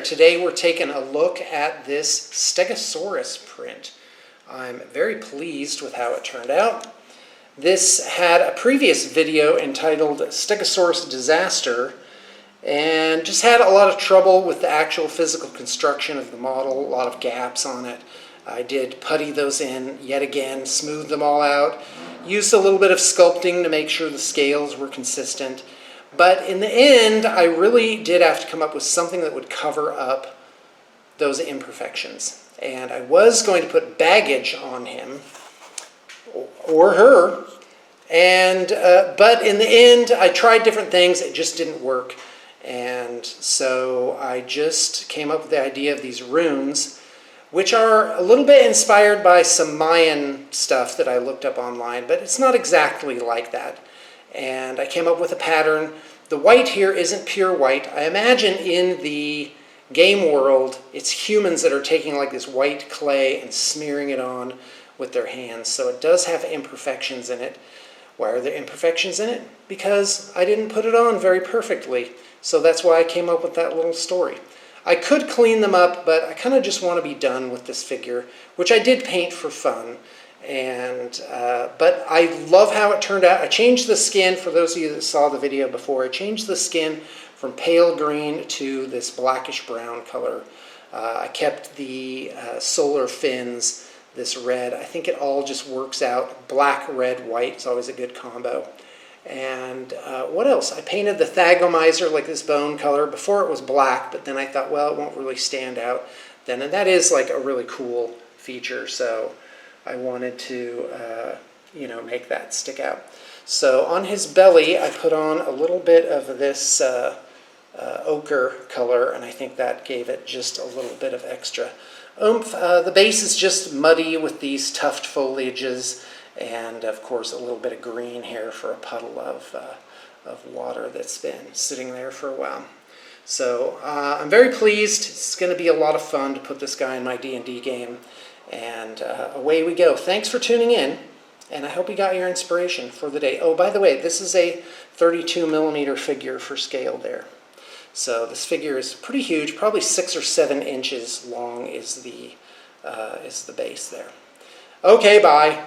there. Today we're taking a look at this Stegosaurus print. I'm very pleased with how it turned out. This had a previous video entitled Stegosaurus Disaster and just had a lot of trouble with the actual physical construction of the model, a lot of gaps on it. I did putty those in yet again, smoothed them all out, used a little bit of sculpting to make sure the scales were consistent. But in the end, I really did have to come up with something that would cover up those imperfections. And I was going to put baggage on him, or her, and but in the end, I tried different things, it just didn't work. And so I just came up with the idea of these runes, which are a little bit inspired by some Mayan stuff that I looked up online, but it's not exactly like that. And I came up with a pattern. The white here isn't pure white. I imagine in the game world, it's humans that are taking like this white clay and smearing it on with their hands. So it does have imperfections in it. Why are there imperfections in it? Because I didn't put it on very perfectly. So that's why I came up with that little story. I could clean them up, but I kind of just want to be done with this figure, which I did paint for fun. And but I love how it turned out. I changed the skin, for those of you that saw the video before, I changed the skin from pale green to this blackish brown color. I kept the solar fins, this red. I think it all just works out. Black, red, white is always a good combo. And what else? I painted the thagomizer like this bone color. Before it was black, but then I thought, well, it won't really stand out then. And that is like a really cool feature, so I wanted to, make that stick out. So on his belly, I put on a little bit of this ochre color, and I think that gave it just a little bit of extra oomph. The base is just muddy with these tufted foliages, and of course a little bit of green here for a puddle of water that's been sitting there for a while. So I'm very pleased. It's going to be a lot of fun to put this guy in my D&D game. And away we go. Thanks for tuning in, and I hope you got your inspiration for the day. Oh, by the way, this is a 32mm figure for scale there. So this figure is pretty huge, probably 6 or 7 inches long is the base there. Okay, bye.